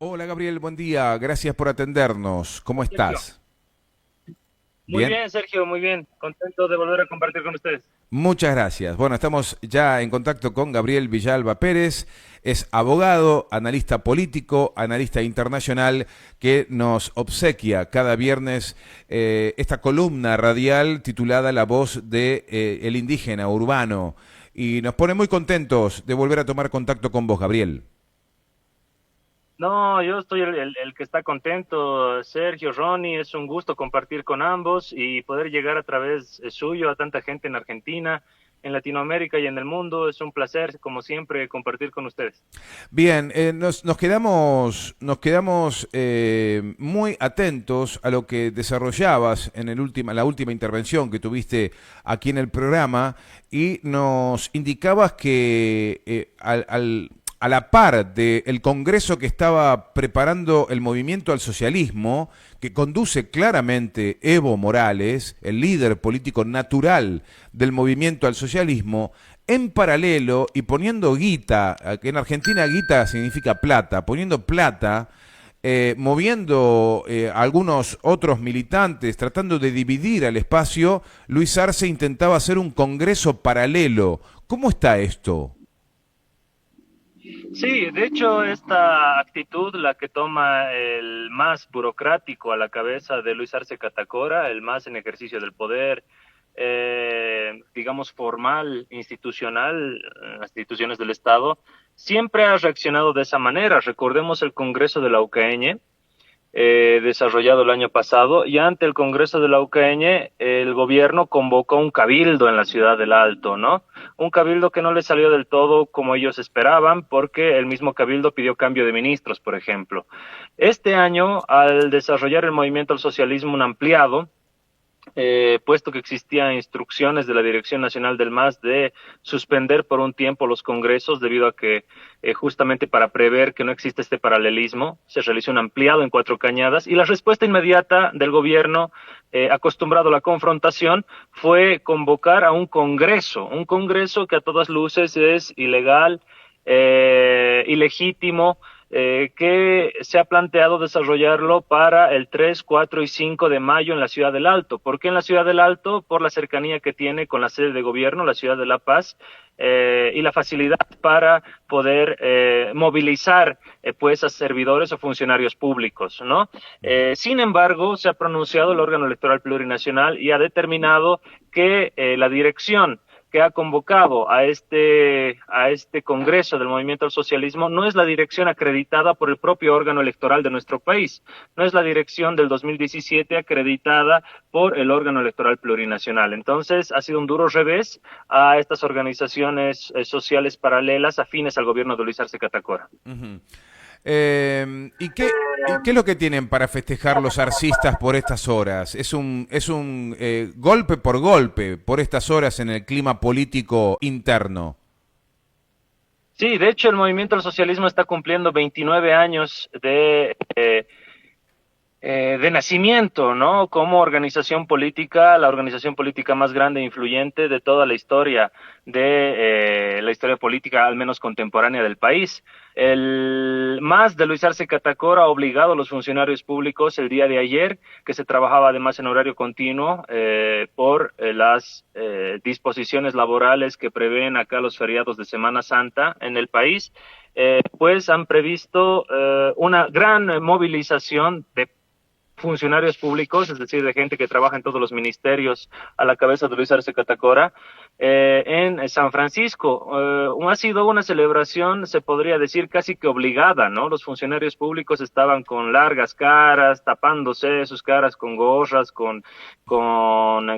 Hola Gabriel, buen día. Gracias por atendernos. ¿Cómo Sergio. estás? Muy Bien. bien, Sergio, muy bien. Contento de volver a compartir con ustedes. Muchas gracias. Bueno, estamos ya en contacto con Gabriel Villalba Pérez. Es abogado, analista político, analista internacional que nos obsequia cada viernes esta columna radial titulada La voz de el indígena urbano. Y nos pone muy contentos de volver a tomar contacto con vos, Gabriel. No, yo estoy el que está contento, Sergio, Ronnie. Es un gusto compartir con ambos y poder llegar a través suyo a tanta gente en Argentina, en Latinoamérica y en el mundo. Es un placer, como siempre, compartir con ustedes. Bien, nos quedamos muy atentos a lo que desarrollabas en la última intervención que tuviste aquí en el programa y nos indicabas que a la par del congreso que estaba preparando el movimiento al socialismo, que conduce claramente Evo Morales, el líder político natural del movimiento al socialismo, en paralelo y poniendo guita, que en Argentina guita significa plata, poniendo plata, moviendo algunos otros militantes, tratando de dividir al espacio, Luis Arce intentaba hacer un congreso paralelo. ¿Cómo está esto? Sí, de hecho, esta actitud, la que toma el más burocrático a la cabeza de Luis Arce Catacora, el más en ejercicio del poder, digamos, formal, institucional, las instituciones del Estado, siempre ha reaccionado de esa manera. Recordemos el Congreso de la UCAeñe, desarrollado el año pasado, y ante el Congreso de la UCAeñe, el gobierno convocó un cabildo en la ciudad del Alto, ¿no? Un cabildo que no le salió del todo como ellos esperaban, porque el mismo cabildo pidió cambio de ministros, por ejemplo. Este año, al desarrollar el movimiento al socialismo un ampliado, puesto que existían instrucciones de la Dirección Nacional del MAS de suspender por un tiempo los congresos debido a que justamente para prever que no existe este paralelismo, se realizó un ampliado en Cuatro Cañadas y la respuesta inmediata del gobierno, acostumbrado a la confrontación, fue convocar a un congreso que a todas luces es ilegal, ilegítimo, que se ha planteado desarrollarlo para el 3, 4 y 5 de mayo en la Ciudad del Alto. ¿Por qué en la Ciudad del Alto? Por la cercanía que tiene con la sede de gobierno, la ciudad de La Paz, y la facilidad para poder movilizar pues a servidores o funcionarios públicos, ¿no? Sin embargo, se ha pronunciado el órgano electoral plurinacional y ha determinado que la dirección que ha convocado a este Congreso del Movimiento al Socialismo no es la dirección acreditada por el propio órgano electoral de nuestro país, no es la dirección del 2017 acreditada por el órgano electoral plurinacional. Entonces, ha sido un duro revés a estas organizaciones sociales paralelas afines al gobierno de Luis Arce Catacora. Ujú. ¿Y qué es lo que tienen para festejar los arcistas por estas horas? ¿Es un golpe por golpe por estas horas en el clima político interno? Sí, de hecho, el movimiento al socialismo está cumpliendo 29 años de nacimiento, ¿no? Como organización política, la organización política más grande e influyente de toda la historia política, al menos contemporánea del país. El MAS de Luis Arce Catacora ha obligado a los funcionarios públicos el día de ayer, que se trabajaba además en horario continuo, por las disposiciones laborales que prevén acá los feriados de Semana Santa en el país, pues han previsto una gran movilización de funcionarios públicos, es decir, de gente que trabaja en todos los ministerios a la cabeza de Luis Arce Catacora, en San Francisco. Ha sido una celebración, se podría decir, casi que obligada, ¿no? Los funcionarios públicos estaban con largas caras, tapándose sus caras con gorras, con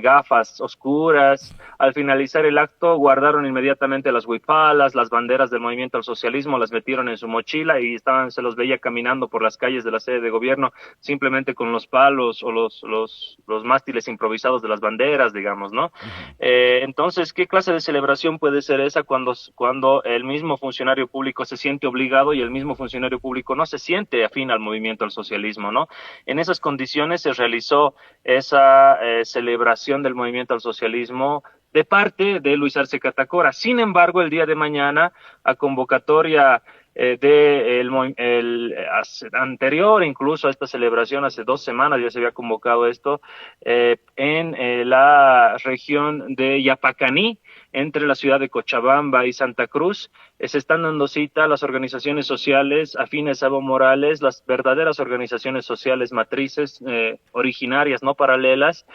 gafas oscuras. Al finalizar el acto, guardaron inmediatamente las huipalas, las banderas del movimiento al socialismo, las metieron en su mochila y se los veía caminando por las calles de la sede de gobierno simplemente con los palos o los mástiles improvisados de las banderas, digamos, ¿no? Ujú. Entonces, ¿qué clase de celebración puede ser esa cuando el mismo funcionario público se siente obligado y el mismo funcionario público no se siente afín al movimiento al socialismo, ¿no? En esas condiciones se realizó esa celebración del movimiento al socialismo de parte de Luis Arce Catacora. Sin embargo, el día de mañana, a convocatoria anterior incluso a esta celebración, hace 2 semanas ya se había convocado esto, en la región de Yapacaní, entre la ciudad de Cochabamba y Santa Cruz. Se están dando cita las organizaciones sociales afines a Evo Morales, las verdaderas organizaciones sociales matrices, originarias, no paralelas,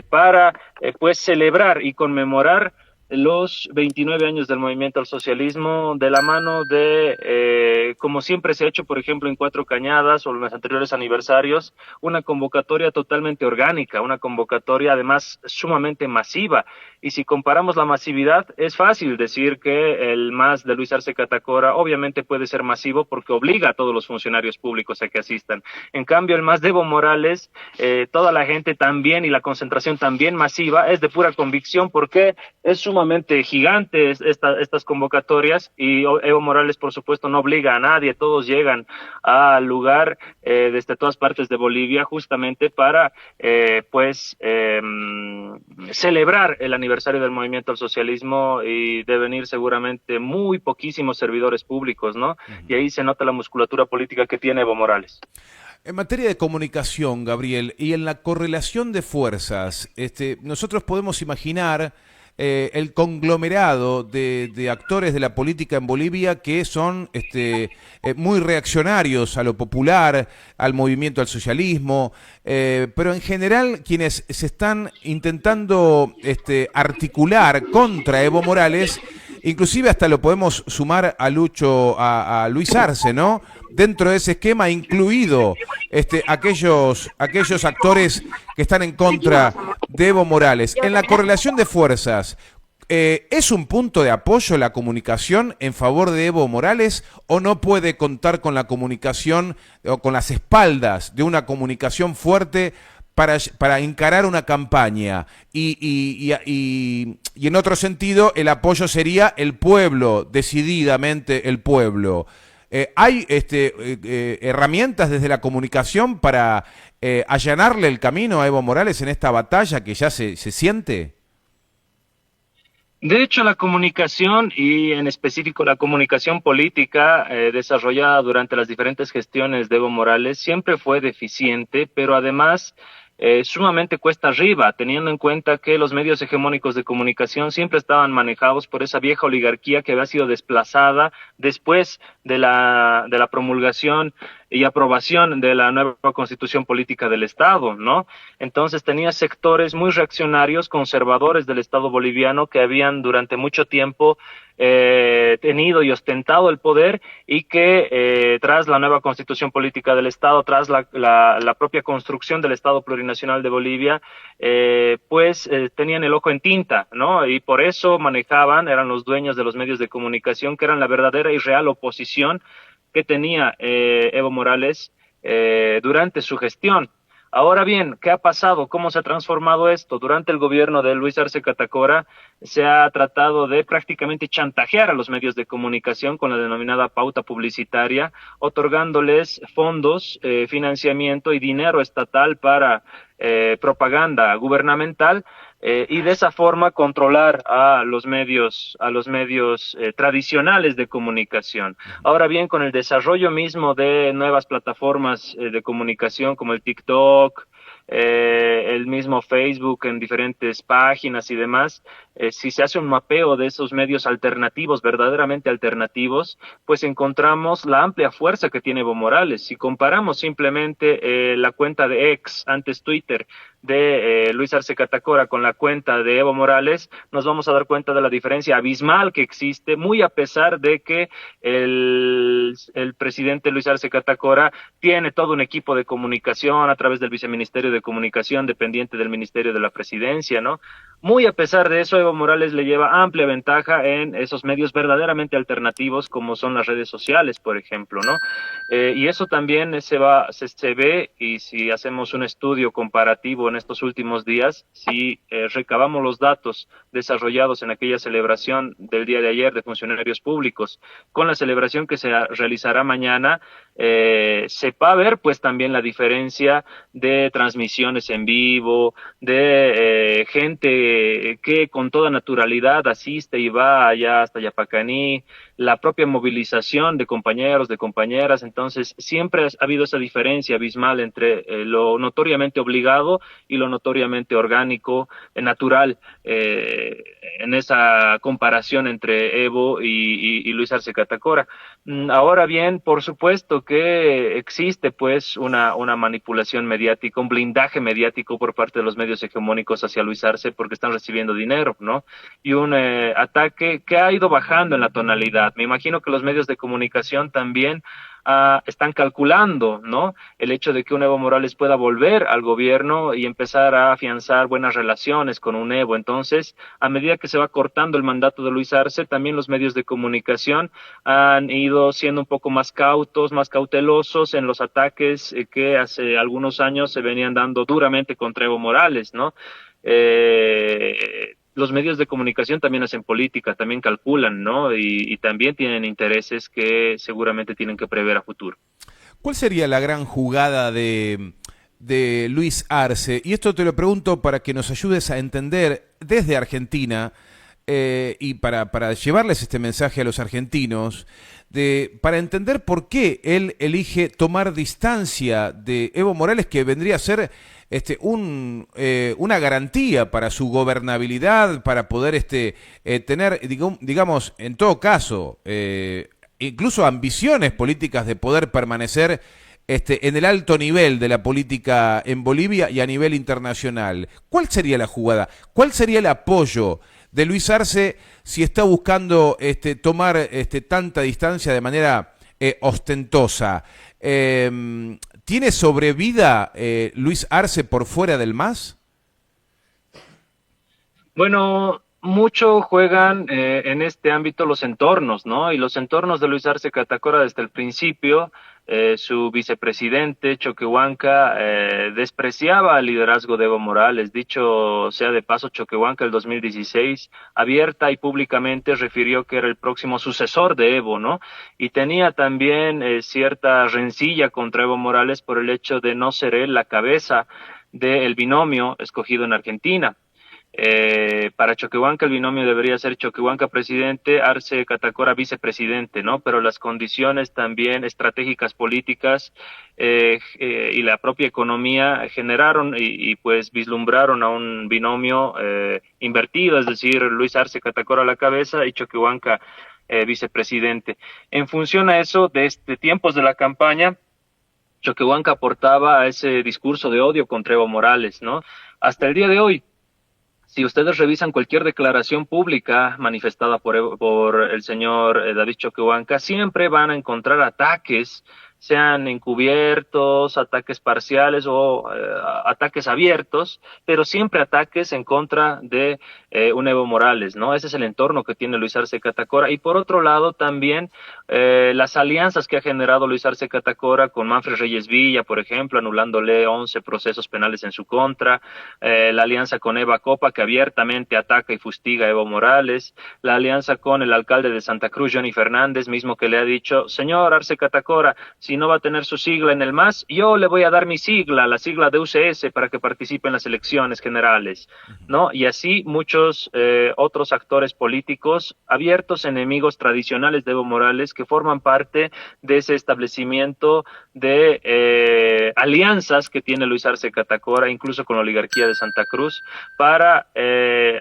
para pues celebrar y conmemorar los 29 años del movimiento al socialismo, de la mano de, como siempre se ha hecho, por ejemplo, en Cuatro Cañadas o en los anteriores aniversarios, una convocatoria totalmente orgánica, una convocatoria además sumamente masiva. Y si comparamos la masividad, es fácil decir que el MAS de Luis Arce Catacora obviamente puede ser masivo porque obliga a todos los funcionarios públicos a que asistan. En cambio, el MAS de Evo Morales, toda la gente también y la concentración también masiva es de pura convicción porque es sumamente gigante estas convocatorias y Evo Morales, por supuesto, no obliga a nadie, todos llegan al lugar desde todas partes de Bolivia justamente para celebrar el aniversario del movimiento al socialismo y de venir seguramente muy poquísimos servidores públicos, ¿no? Y ahí se nota la musculatura política que tiene Evo Morales. En materia de comunicación, Gabriel, y en la correlación de fuerzas, nosotros podemos imaginar el conglomerado de actores de la política en Bolivia que son muy reaccionarios a lo popular, al movimiento al socialismo, pero en general quienes se están intentando articular contra Evo Morales, inclusive hasta lo podemos sumar a a Luis Arce, ¿no? Dentro de ese esquema, incluido aquellos actores que están en contra de Evo Morales. En la correlación de fuerzas, ¿es un punto de apoyo la comunicación en favor de Evo Morales o no puede contar con la comunicación o con las espaldas de una comunicación fuerte para encarar una campaña? Y en otro sentido, el apoyo sería el pueblo, decididamente el pueblo. ¿Hay herramientas desde la comunicación para allanarle el camino a Evo Morales en esta batalla que ya se siente? De hecho, la comunicación y en específico la comunicación política desarrollada durante las diferentes gestiones de Evo Morales siempre fue deficiente, pero además sumamente cuesta arriba, teniendo en cuenta que los medios hegemónicos de comunicación siempre estaban manejados por esa vieja oligarquía que había sido desplazada después de la promulgación y aprobación de la nueva Constitución Política del Estado, ¿no? Entonces tenía sectores muy reaccionarios, conservadores del Estado boliviano que habían durante mucho tiempo tenido y ostentado el poder y que tras la nueva Constitución Política del Estado, tras la propia construcción del Estado Plurinacional de Bolivia, tenían el ojo en tinta, ¿no? Y por eso eran los dueños de los medios de comunicación, que eran la verdadera y real oposición que tenía Evo Morales durante su gestión. Ahora bien, ¿qué ha pasado? ¿Cómo se ha transformado esto? Durante el gobierno de Luis Arce Catacora se ha tratado de prácticamente chantajear a los medios de comunicación con la denominada pauta publicitaria, otorgándoles fondos, financiamiento y dinero estatal para propaganda gubernamental, y de esa forma controlar a los medios tradicionales de comunicación. Ahora bien, con el desarrollo mismo de nuevas plataformas de comunicación como el TikTok, el mismo Facebook en diferentes páginas y demás, si se hace un mapeo de esos medios alternativos, verdaderamente alternativos, pues encontramos la amplia fuerza que tiene Evo Morales. Si comparamos simplemente la cuenta de X, antes Twitter, de Luis Arce Catacora con la cuenta de Evo Morales, nos vamos a dar cuenta de la diferencia abismal que existe, muy a pesar de que el presidente Luis Arce Catacora tiene todo un equipo de comunicación a través del Viceministerio de Comunicación dependiente del Ministerio de la Presidencia, ¿no? Muy a pesar de eso, Evo Morales le lleva amplia ventaja en esos medios verdaderamente alternativos como son las redes sociales, por ejemplo, ¿no? Y eso también se ve, y si hacemos un estudio comparativo en estos últimos días, si recabamos los datos desarrollados en aquella celebración del día de ayer de funcionarios públicos con la celebración que se realizará mañana, sepa ver pues también la diferencia de transmisiones en vivo, de gente que con toda naturalidad asiste y va allá hasta Yapacaní, la propia movilización de compañeros, de compañeras. Entonces siempre ha habido esa diferencia abismal entre lo notoriamente obligado y lo notoriamente orgánico, natural, en esa comparación entre Evo y Luis Arce Catacora. Ahora bien, por supuesto que existe pues una manipulación mediática, un blindaje mediático por parte de los medios hegemónicos hacia Luis Arce porque están recibiendo dinero, ¿no? Y un ataque que ha ido bajando en la tonalidad. Me imagino que los medios de comunicación también están calculando, ¿no? El hecho de que un Evo Morales pueda volver al gobierno y empezar a afianzar buenas relaciones con un Evo. Entonces, a medida que se va cortando el mandato de Luis Arce, también los medios de comunicación han ido siendo un poco más cautos, más cautelosos en los ataques que hace algunos años se venían dando duramente contra Evo Morales, ¿no? Los medios de comunicación también hacen política, también calculan, ¿no? Y también tienen intereses que seguramente tienen que prever a futuro. ¿Cuál sería la gran jugada de Luis Arce? Y esto te lo pregunto para que nos ayudes a entender desde Argentina y para llevarles este mensaje a los argentinos, para entender por qué él elige tomar distancia de Evo Morales, que vendría a ser una garantía para su gobernabilidad, para poder tener, digamos, en todo caso, incluso ambiciones políticas de poder permanecer en el alto nivel de la política en Bolivia y a nivel internacional. ¿Cuál sería la jugada? ¿Cuál sería el apoyo de Luis Arce si está buscando tomar tanta distancia de manera ostentosa? ¿Tiene sobrevida Luis Arce por fuera del MAS? Bueno, mucho juegan en este ámbito los entornos, ¿no? Y los entornos de Luis Arce Catacora desde el principio, su vicepresidente Choquehuanca despreciaba el liderazgo de Evo Morales. Dicho sea de paso, Choquehuanca el 2016 abierta y públicamente refirió que era el próximo sucesor de Evo, ¿no? Y tenía también cierta rencilla contra Evo Morales por el hecho de no ser él la cabeza del binomio escogido en Argentina. Para Choquehuanca el binomio debería ser Choquehuanca presidente, Arce Catacora vicepresidente, ¿no? Pero las condiciones también estratégicas políticas y la propia economía generaron y pues vislumbraron a un binomio invertido, es decir, Luis Arce Catacora a la cabeza y Choquehuanca vicepresidente. En función a eso, desde tiempos de la campaña, Choquehuanca aportaba a ese discurso de odio contra Evo Morales, ¿no? Hasta el día de hoy, si ustedes revisan cualquier declaración pública manifestada por el señor David Choquehuanca, siempre van a encontrar ataques, sean encubiertos, ataques parciales o ataques abiertos, pero siempre ataques en contra de un Evo Morales, ¿no? Ese es el entorno que tiene Luis Arce Catacora. Y por otro lado, también las alianzas que ha generado Luis Arce Catacora con Manfred Reyes Villa, por ejemplo, anulándole 11 procesos penales en su contra, la alianza con Eva Copa, que abiertamente ataca y fustiga a Evo Morales, la alianza con el alcalde de Santa Cruz, Johnny Fernández, mismo que le ha dicho, señor Arce Catacora, si no va a tener su sigla en el MAS, yo le voy a dar mi sigla, la sigla de UCS, para que participe en las elecciones generales, ¿no? Y así muchos otros actores políticos, abiertos enemigos tradicionales de Evo Morales, que forman parte de ese establecimiento de alianzas que tiene Luis Arce Catacora, incluso con la oligarquía de Santa Cruz, para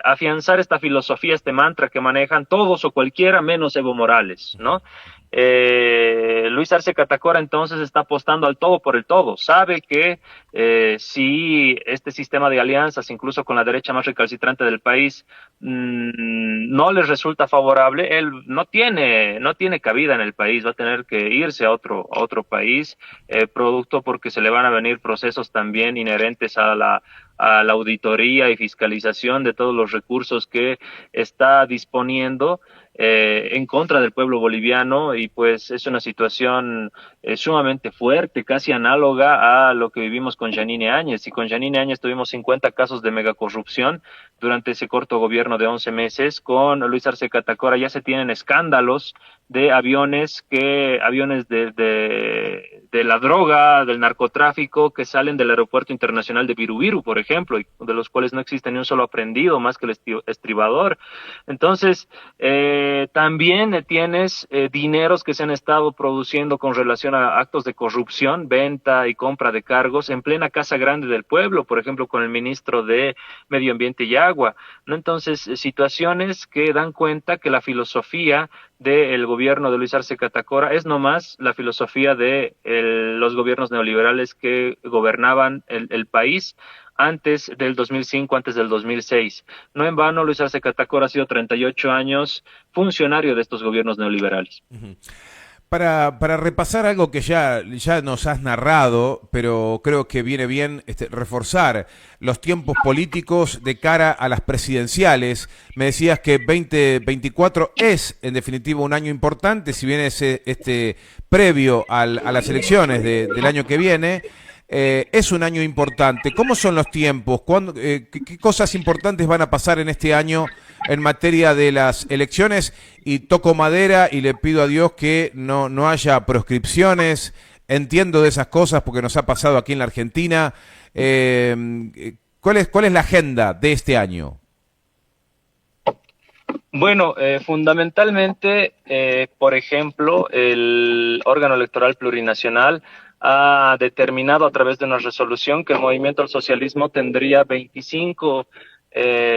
afianzar esta filosofía, este mantra que manejan todos o cualquiera menos Evo Morales, ¿no? Luis Arce Catacora entonces está apostando al todo por el todo, sabe que si este sistema de alianzas, incluso con la derecha más recalcitrante del país, no les resulta favorable, él no tiene cabida en el país, va a tener que irse a otro país, producto porque se le van a venir procesos también inherentes a la auditoría y fiscalización de todos los recursos que está disponiendo en contra del pueblo boliviano, y pues es una situación sumamente fuerte, casi análoga a lo que vivimos con Yanine Áñez. Y con Yanine Áñez tuvimos 50 casos de megacorrupción durante ese corto gobierno de 11 meses. Con Luis Arce Catacora ya se tienen escándalos de aviones de la droga, del narcotráfico, que salen del aeropuerto internacional de Virubiru, por ejemplo, y de los cuales no existe ni un solo aprendido más que el estribador. Entonces, también tienes dineros que se han estado produciendo con relación a actos de corrupción, venta y compra de cargos en plena Casa Grande del Pueblo, por ejemplo, con el ministro de Medio Ambiente y Agua, ¿no? Entonces, situaciones que dan cuenta que la filosofía del gobierno de Luis Arce Catacora es nomás la filosofía de los gobiernos neoliberales que gobernaban el país antes del 2005, antes del 2006. No en vano, Luis Arce Catacora ha sido 38 años funcionario de estos gobiernos neoliberales. Uh-huh. Para repasar algo que ya nos has narrado, pero creo que viene bien reforzar los tiempos políticos de cara a las presidenciales. Me decías que 2024 es, en definitiva, un año importante, si bien es previo a las elecciones del año que viene. Es un año importante. ¿Cómo son los tiempos? ¿Qué cosas importantes van a pasar en este año en materia de las elecciones? Y toco madera y le pido a Dios que no haya proscripciones. Entiendo de esas cosas porque nos ha pasado aquí en la Argentina. ¿Cuál es la agenda de este año? Bueno, fundamentalmente, por ejemplo, el órgano electoral plurinacional ha determinado a través de una resolución que el movimiento al socialismo tendría 25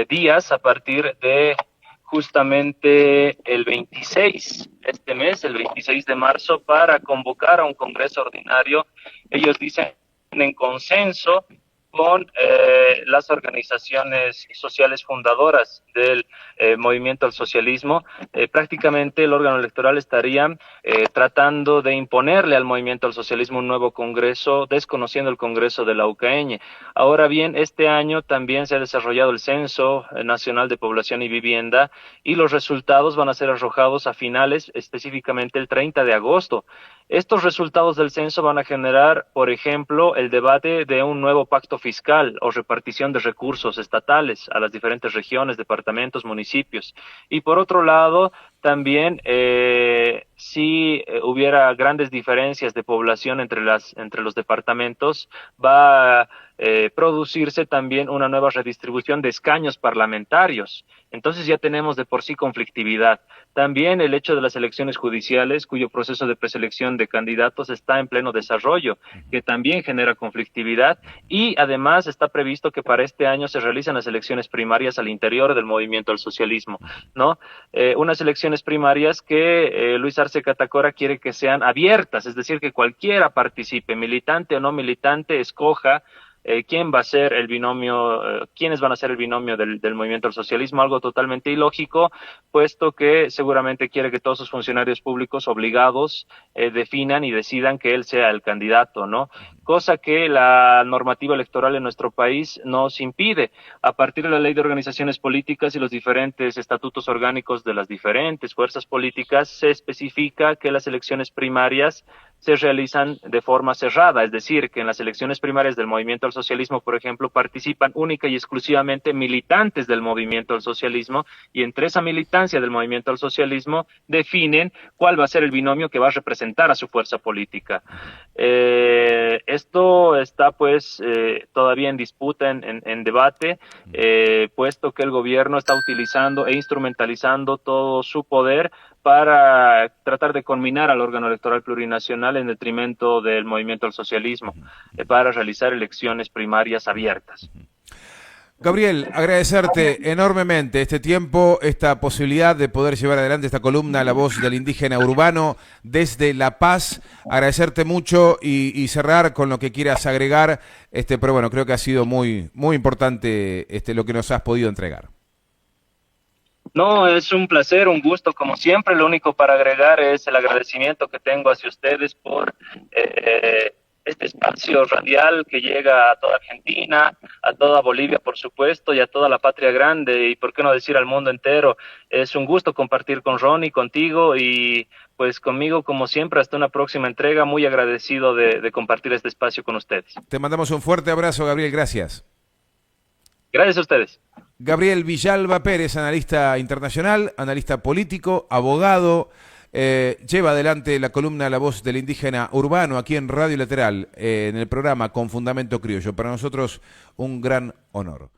días a partir de justamente el 26, este mes, el 26 de marzo, para convocar a un congreso ordinario. Ellos dicen en consenso con las organizaciones sociales fundadoras del movimiento al socialismo. Prácticamente el órgano electoral estaría tratando de imponerle al movimiento al socialismo un nuevo congreso, desconociendo el congreso de la UCAeñe. Ahora bien, este año también se ha desarrollado el Censo Nacional de Población y Vivienda y los resultados van a ser arrojados a finales, específicamente el 30 de agosto. Estos resultados del censo van a generar, por ejemplo, el debate de un nuevo pacto fiscal o repartición de recursos estatales a las diferentes regiones, departamentos, municipios. Y por otro lado, también si hubiera grandes diferencias de población entre los departamentos, va a producirse también una nueva redistribución de escaños parlamentarios. Entonces ya tenemos de por sí conflictividad. También el hecho de las elecciones judiciales, cuyo proceso de preselección de candidatos está en pleno desarrollo, que también genera conflictividad, y además está previsto que para este año se realicen las elecciones primarias al interior del movimiento al socialismo, ¿no? Unas elecciones primarias que Luis Arce Catacora quiere que sean abiertas, es decir, que cualquiera participe, militante o no militante, escoja quién va a ser el binomio, quiénes van a ser el binomio del movimiento al socialismo, algo totalmente ilógico, puesto que seguramente quiere que todos sus funcionarios públicos obligados definan y decidan que él sea el candidato, ¿no? Cosa que la normativa electoral en nuestro país nos impide. A partir de la Ley de Organizaciones Políticas y los diferentes estatutos orgánicos de las diferentes fuerzas políticas, se especifica que las elecciones primarias se realizan de forma cerrada, es decir, que en las elecciones primarias del movimiento al socialismo, por ejemplo, participan única y exclusivamente militantes del movimiento al socialismo, y entre esa militancia del movimiento al socialismo definen cuál va a ser el binomio que va a representar a su fuerza política. Esto está pues todavía en disputa, en debate, puesto que el gobierno está utilizando e instrumentalizando todo su poder para tratar de conminar al órgano electoral plurinacional en detrimento del movimiento al socialismo, para realizar elecciones primarias abiertas. Gabriel, agradecerte enormemente este tiempo, esta posibilidad de poder llevar adelante esta columna La Voz del Indígena Urbano desde La Paz. Agradecerte mucho y cerrar con lo que quieras agregar, pero bueno, creo que ha sido muy importante lo que nos has podido entregar. No, es un placer, un gusto, como siempre. Lo único para agregar es el agradecimiento que tengo hacia ustedes por este espacio radial que llega a toda Argentina, a toda Bolivia, por supuesto, y a toda la patria grande, y por qué no decir al mundo entero. Es un gusto compartir con Ronnie, contigo, y pues conmigo, como siempre. Hasta una próxima entrega. Muy agradecido de compartir este espacio con ustedes. Te mandamos un fuerte abrazo, Gabriel. Gracias. Gracias a ustedes. Gabriel Villalba Pérez, analista internacional, analista político, abogado, lleva adelante la columna La Voz del Indígena Urbano aquí en Radio Lateral, en el programa Con Fundamento Criollo. Para nosotros un gran honor.